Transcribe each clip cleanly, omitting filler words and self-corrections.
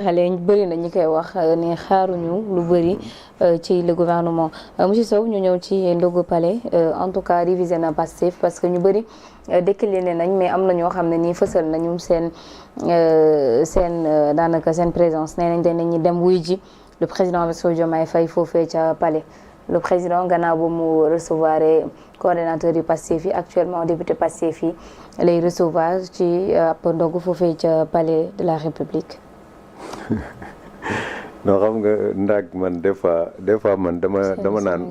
xale ñu bëri na ñi koy wax ne xaaruñu lu bëri ci le gouvernement monsieur Sow ñu ñëw ci ndogu palais en tout cas révisé na Pastef parce que ñu bëri décliné nañ mais am na ñoo xam ne nii fësal nañu seen daanaka seen présence nee nañ dañu dem wuy ji le président Bassirou Diomaye Faye foofee ca palais le président gannaaw ba mu recevoir coordonnateur yu Pastef yi actuellement député Pastef yi lay recevoir ci ab ndogu foofee ca palais de la République. non xam nga ndaag man des fois man dama naan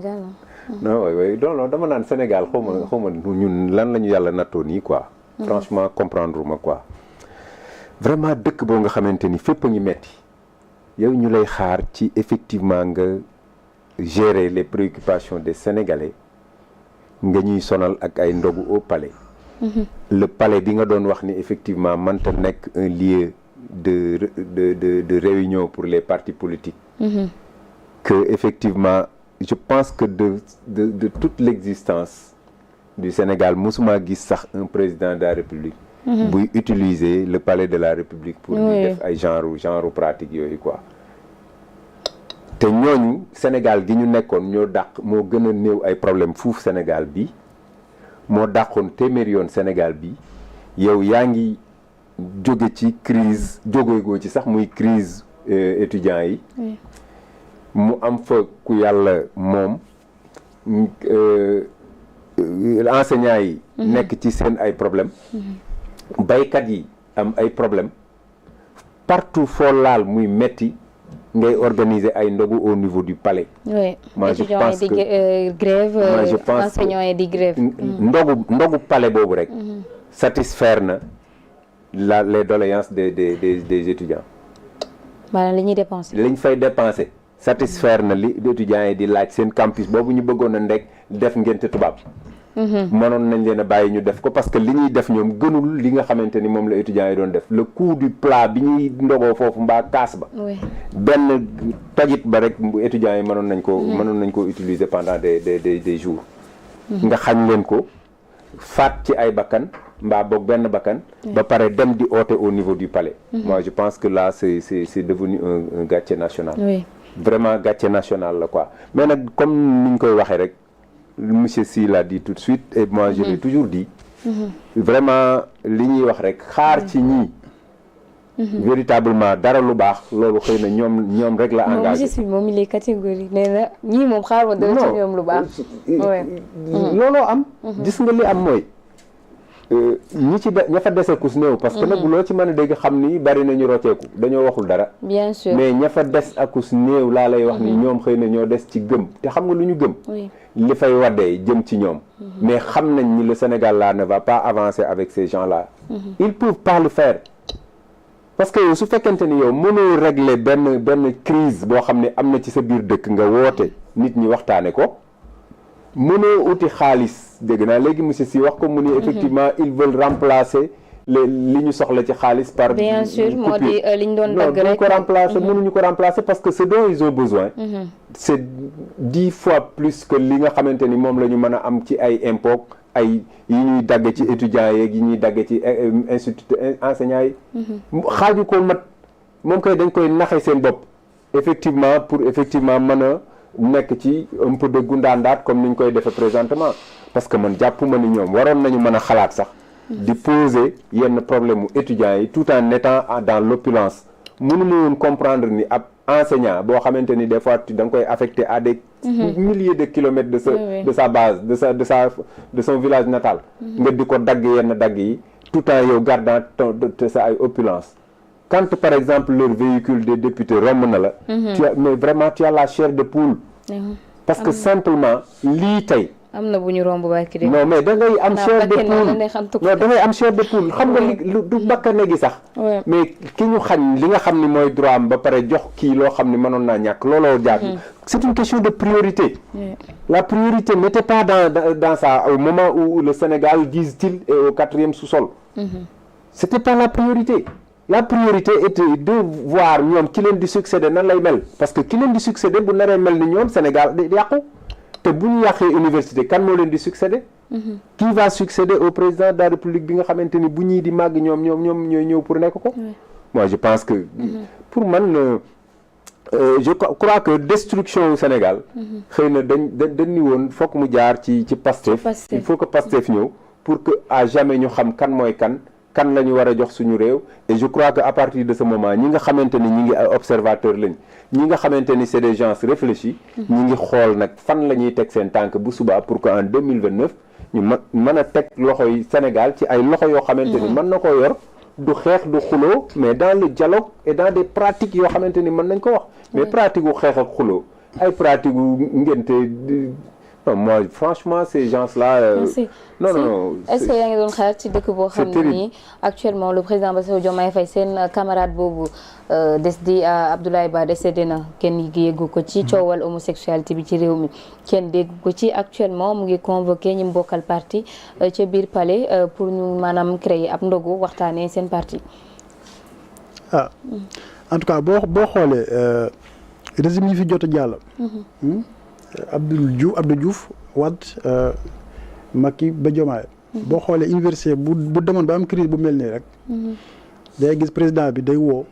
non oui non dama naan Sénégal xaw ma ñun lan la ñu yàlla nattoo nii quoi. franchement comprendre ma quoi. vraiment dëkk boo nga xamante ni fépp a ngi metti yow ñu lay xaar ci effectivement nga gérer les préoccupations des Sénégalais nga ñuy sonal ak ay ndogu au palais. Le palais bi nga doon wax ni effectivement mënta nekk un lieu de réunion pour les partis politiques. Que effectivement je pense que de toute l'existence du Sénégal musuma gis sax un président de la République buy utiliser le palais de la République pour ñu def ay genre pratique yooyu quoi. te ñooñu Sénégal gi ñu nekkoon ñoo dàq moo gën a néew ay problème fuuf Sénégal bi moo dàqoon téeméeri yoon Sénégal bi yow yaa ngi jóge ci crise jógeegoo ci sax muy crise étudiants yi mu am fa ku yàlla moom enseignants yi nekk ci seen ay problème baykat yi am ay problème partout foo laal muy metti ngay organiser ay ndogu au niveau du palais. oui moi je pense que grève moi je pense enseignants yi di grève. ndogu palais boobu rek satisfaire na les doléances des étudiants. maanaam li ñuy dépenser. liñ fay dépenser satisfaire na li étudiants yi di laaj seen campus boobu ñu bëggoon a ndek def ngénte tubaab. mënoon nañ leen a bàyyi ñu def ko parce que li ñuy def ñoom gënul li nga xamante ni moom la étudiants yi doon def le coût du plat bi ñuy ndogoo foofu mbaa kaas ba. benn tojit ba rek étudiants yi mënoon nañ ko utiliser pendant des jours. nga xañ leen ko faat ci ay bakkan mbaa boog benn bakkan. ba pare dem di oote au niveau du palais. moi je pense que là c'est devenu un gâchis national. vraiment gâchis national la quoi mais nag comme ni ñu koy waxee rek. Monsieur Sy l'a dit tout de suite et moi je l'ai toujours dit. Vraiment li ñuy wax rek xaar ci ñii. véritablement dara lu baax loolu xëy na ñoom rek la engagé. monsieur Sy moom il est catégorique nee na ñii moom xaar ma dara ci ñoom lu baax. looloo am. gis nga li am mooy ñi ci ña fa dese kus néew. parce que nag loo ci mën a dégg xam ni bari nañu rocceeku dañoo waxul dara. bien sûr mais ña fa des akus néew laa lay wax ni ñoom xëy na ñoo des ci gëm te xam nga lu ñu gëm. li fay waddee jëm ci ñoom. mais xam nañ ni le Sénégal là ne va pas avancer avec ces gens là. ils peuvent pas le faire. parce que yow su fekkente ni yow mënoo régler benn crise boo xam ne am na ci sa biir dëkk nga woote nit ñi waxtaane ko mënoo uti xaalis dégg naa léegi monsieur Sy wax ko mu ni effectivement ils veulent remplacer li ñu soxla ci xaalis par bien sûr moo di li ñu doon dagg rek ko remplacer mënuñu ko remplacer parce que ce dont ils ont besoin c'est 10 fois plus que li nga xamante ni moom la ñu mën a am ci ay impôts ay yi ñuy dagg ci étudiants yeeg yi ñuy dagg ci institut enseignants yi xaaju ko mat moom koy dañ koy naxe seen bopp effectivement pour effectivement mën a nekk ci un peu de gundaandaat comme ni ñu koy defee présentement parce que man jàppuma ni ñoom waroon nañu mën a xalaat sax di poser yenn problème mu étudiants yi tout en étant dans l'opulence mënuma woon comprendre ni ab enseignant boo xamante ni des fois da nga koy affecté à des milliers de kilomètres de sa base de son village natal nga di ko dagg yenn dagg yi tout en yow gardant sa ay opulence quand par exemple leur véhicule des députés romb na la mais vraiment tu as la chair de poule parce que simplement lii tey am na bu ñu romb barki de non mais da ngay am chair de poule non da ngay am chair de poule xam nga li du bakkane gi sax mais ki ñu xañ li nga xam ni mooy droit am ba pare jox kii loo xam ni mënoon naa ñàkk looloo jaar c'est une question de priorité la priorité n'était pas dans ça au moment où le Sénégal disent-ils est au 4e sous-sol c'était pas la priorité était de voir ñoom ki leen di succéder nan lay mel parce que ki leen di succéder bu naree mel ni ñoom Sénégal di yàqu te bu ñu yàqee université kan moo leen di succéder qui va succéder au président de la République bi nga xamante ni bu ñii di màgg ñoom ñooy ñëw pour nekk ko moi je pense que pour man je crois que destruction au Sénégal xëy na dañ ni woon foog mu jaar ci Pastef il faut que Pastef ñëw pour que à jamais ñu xam kan mooy kan la ñu war a jox suñu réew et je crois que à partir de ce moment ñi nga xamante ni ñi ngi ay observateurs lañ ñi nga xamante ni c'est des gens réfléchis ñi ngi xool nag fan la ñuy teg seen tànk bu subaa pour que en 2029 ñu mën a teg loxo yi Sénégal ci ay loxo yoo xamante ni mën na ko yor du xeex du xuloo mais dans le dialogue et dans des pratiques yoo xamante ni mën nañ ko wax mais pratique gu xeex ak xuloo ay pratique gu ngénte non moi franchement ces gens-là non est-ce que yaa ngi doon xalaat ci dëkk boo xam ne nii actuellement le président Bassirou Diomaye Faye seen camarade boobu di Abdoulaye Ba décédé na kenn yeggu ko ci coowal homosexualité bi ci réew mi kenn déggu ko ci actuellement mu ngi convoqué ñi mbokkal parti ca biir palais pour ñu maanaam créer ab ndogu waxtaanee seen parti en tout cas boo xoolee régime yi fi jot a jàll Abdou Diouf Wade Macky ba Diomaye boo xoolee université bu demoon ba am crise bu mel nii rek day gis président bi day woo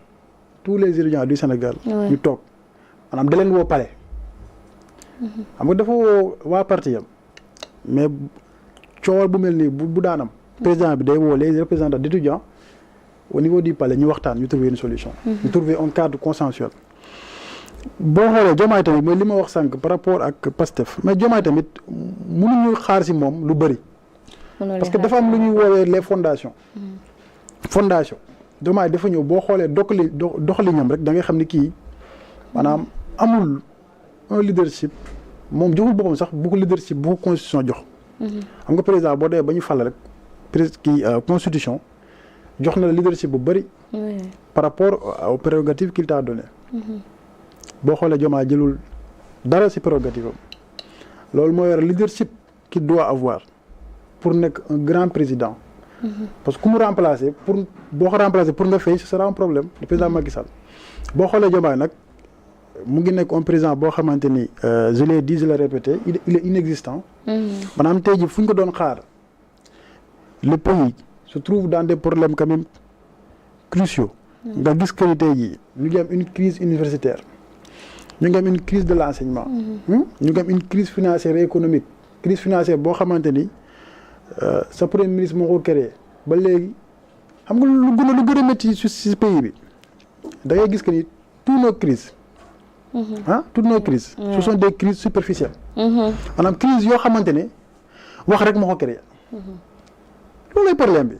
tous les étudiants du Sénégal ñu toog maanaam da leen woo palais xam nga dafa woo waa parti yam mais coowal bu mel nii bu daanam président bi day woo les représentants d'étudiants au niveau du palais ñu waxtaan ñu trouver une solution ñu trouver un cadre consensuel boo xoolee Diomaye tamit mooy li ma wax sànq par rapport ak Pastef mais Diomaye tamit mënuñu xaar si moom lu bëri parce que dafa am lu ñuy woowee les fondations fondation Diomaye dafa ñëw boo xoolee doxaliñam rek da ngay xam ni kii maanaam amul un leadership moom joxul boppam sax bu ko leadership bu ko constitution jox xam nga président boo dee ba ñu fal rek constitution jox na la leadership bu bëri par rapport aux prérogatives qu'il t'a donné boo xoolee Diomaye jëlul dara ci prérogative am loolu mooy war leadership qu'il doit avoir pour nekk un grand président parce que ku mu remplacer boo ko remplacer pour nga fay ce sera un problème le président Macky Sall boo xoolee Diomaye nag mu ngi nekk un président boo xamante ni je l'ai dit je l'ai répété il est inexistant maanaam tey jii fu ñu ko doon xaar le pays se trouve dans des problèmes quand même cruciaux nga gis que ni tey jii ñu ngi am une crise universitaire ñu ngi am une crise de l'enseignement ñu ngi am une crise financière et économique crise financière boo xamante ni sa premier ministre moo ko créé ba léegi xam nga lu gën a métti ci pays bi da ngay gis que ni toutes nos crises ce sont des crises superficielles maanaam crise yoo xamante ne wax rek moo ko créé loolu lay problème bi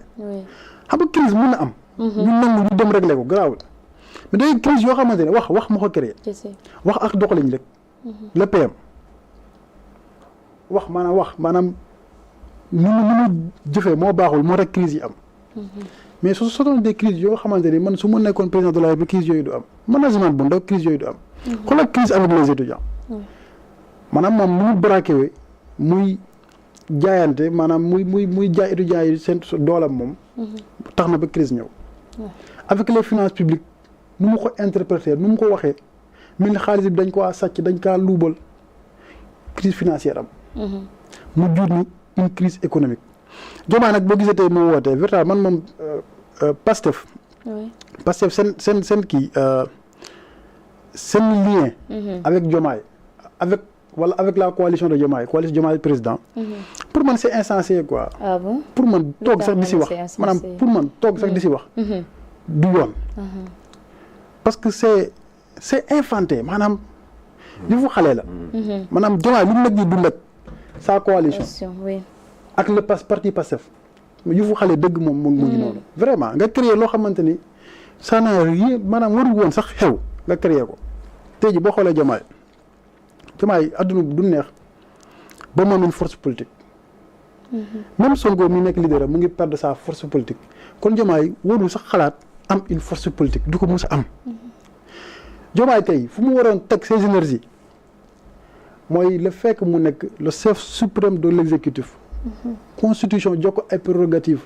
xam nga crise mën na am ñu nangu ñu dem régler ko garaawul mais day crise yoo xamante ne wax moo ko créé wax ak doxaliñ rek le PM wax maanaam nu mu jëfee moo baaxul moo tax crise yi am mais ce sont des crises yoo xamante ni man su ma nekkoon président de la République crise yooyu du am management bu ndaw crise yooyu du am xoolal crise avec les étudiants maanaam moom nu mu braqué muy jaayante maanaam muy jaay étudiants yi seen doolam moom tax na ba crise ñëw avec les finances publiques nu mu ko interpréter nu mu ko waxee mel ni xaalis bi dañ ko sàcc dañ kaa luubal crise financière am mu jur ni une crise économique Diomaye nag boo gisee tey moo wootee véritablement man moom Pastef seen kii seen lien avec Diomaye avec la coalition de Diomaye coalition Diomaye président pour man c'est insensé quoi pour man toog sax di si wax maanaam pour man toog sax di si wax du yoon parce que c'est infanté maanaam li fu xale la maanaam Diomaye lu mu nag di dund ak sa coalition ak le parti Pastef yu fu xale dëgg moom mu ngi noonu vraiment nga créer loo xamante ni ça n'a rien maanaam waru woon sax xew nga créer ko tey ji boo xoolee Diomaye adduna du neex ba moom une force politique même Sonko mi nekk leader mu ngi perdre sa force politique kon Diomaye warul sax xalaat am une force politique du ko mës a am Diomaye tey fu mu waroon teg ses énergies mooy le fait que mu nekk le chef suprême de l'exécutif constitution jox ko ay prérogatives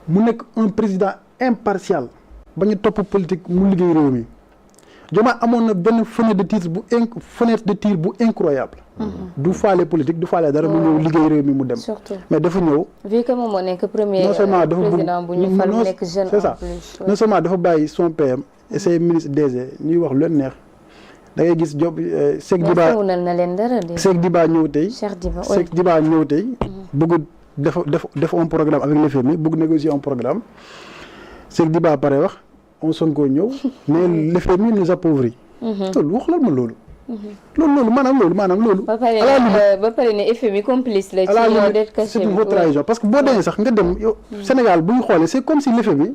mu nekk un président impartial ba ñu topp politique mu liggéey réew mi Diomaye amoon na benn fenêtre de tir bu incroyable. du faale politique du faale dara mu ñëw liggéey réew mi mu dem. surtout mais dafa ñëw. vu que moom moo nekk premier président bu ñu fal mu nekk jeune c'est ça non seulement dafa bàyyi son PM et ses ministres DG ñuy wax lu leen neex da ngay gis Diop Cheikh Diba ñëw tey. Cheikh Diba ñëw tey. bëgg def un programme avec le FMI bëgg négocier un programme Cheikh Diba pare wax on Sonko ñëw mais le FMI nous appauvrit. loolu wax la ma loolu. loolu maanaam loolu. ba pare ne FMI complice la. ci dette cachée c'est une haute trahison parce que boo demee sax nga dem yow Sénégal bu ñu xoolee c'est comme si le FMI.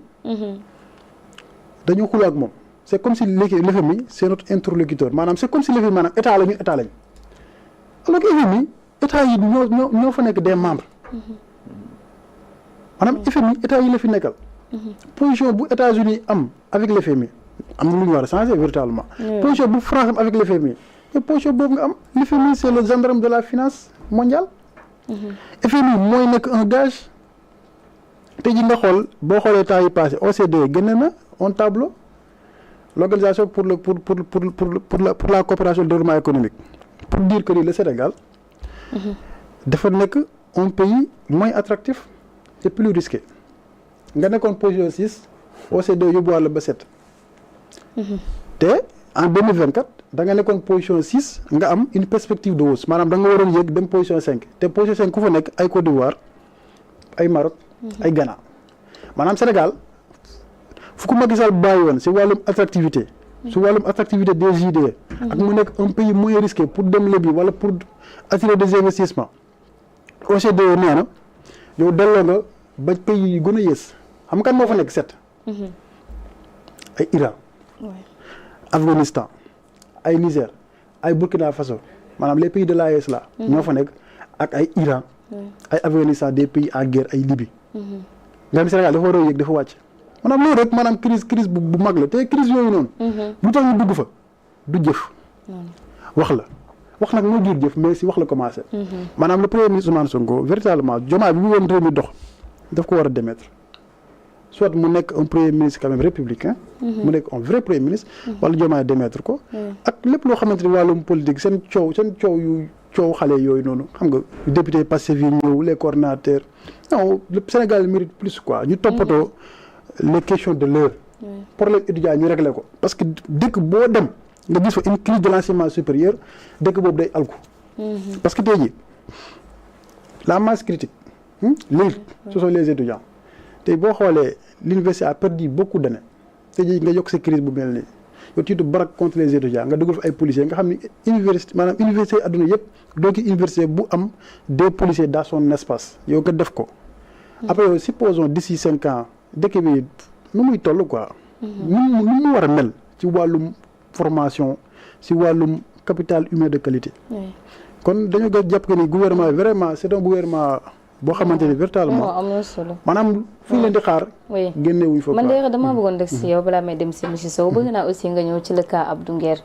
dañu xuloo ak moom c'est comme si le FMI c'est notre interlocuteur maanaam c'est comme si le FMI maanaam état la ñu état lañ alors que FMI état yi ñoo fa nekk des membres. maanaam FMI état yi la fi nekkal. position bu États-Unis am avec le FMI am na lu ñu war a changer véritablement. position bu France am avec le FMI mais position boobu nga am le FMI c'est le gendarme de la finance mondiale. FMI mooy nekk un gage. te ji nga xool boo xoolee temps yi passé OCDE génne na un tableau l'organisation pour la coopération et le développement économique pour dire que ni le Sénégal. dafa nekk un pays moins attractif et plus risqué. nga nekkoon position 6 OCDE yóbbuwaat la ba 7. te en 2024 da nga nekkoon position 6 nga am une perspective de hausse maanaam da nga waroon yéeg dem position 5 te position 5 ku fa nekk ay Côte d'Ivoire ay Maroc. ay Ghana maanaam Sénégal fu ko Macky Sall bàyyi woon si wàllum attractivité. si wàllum attractivité des IDE. ak mu nekk un pays moins risqué pour dem lebi wala pour attirer des investissements. OCDE nee na yow delloo nga ba pays yi gën a yées xam nga kan moo fa nekk 7. ay Iran. Afghanistan ay Niger ay Burkina Faso maanaam les pays de l'AES là. ñoo fa nekk ak ay Iran. ay Afghanistan des pays en guerre ay Libye. nga xam Sénégal dafa war a yéeg dafa wàcc. maanaam loolu rek maanaam crise bu mag la te crise yooyu noonu. bu tax ñu dugg fa du jëf. wax la wax nag moo jur jëf mais si wax la commencé. maanaam le premier ministre Ousmane Sonko véritablement Diomaye bi mu woon réew mi dox daf ko war a démettre soit mu nekk un premier ministre quand même républicain. mu nekk un vrai premier ministre. wala Diomaye démettre ko. ak lépp loo xamante ni wàllum politique seen coow xale yooyu noonu xam nga député Pastef yi ñëw les coordinateurs non le Sénégal mérite plus quoi ñu toppatoo les questions de l'heure problème étudiant ñu réglé ko parce que dëkk boo dem nga gis fa une crise de l'enseignement supérieur dëkk boobu day alku parce que tey jii la masse critique l'élite ce sont les étudiants tey boo xoolee l'université a perdu beaucoup d'années tey jii nga yokk sa crise bu mel nii yow tiitu barak contre les étudiants nga dugal fa ay policiers nga xam ni université maanaam université adduna yëpp doo ki université bu am des policiers dans son espace yow nga def ko après yow supposons d'ici 5 ans dëkk bi nu muy toll quoi nu mu war a mel ci wàllum formation ci wàllum capital humain de qualité kon dañoo nga jàpp que ni gouvernement vraiment c'est un gouvernement boo xamante ni véritablement am na solo maanaam fii leen di xaar génnewuñ fa man de dama bëggoon def si yow balaa may dem si monsieur Sow bëgg naa aussi nga ñëw ci le cas Abdou Nguer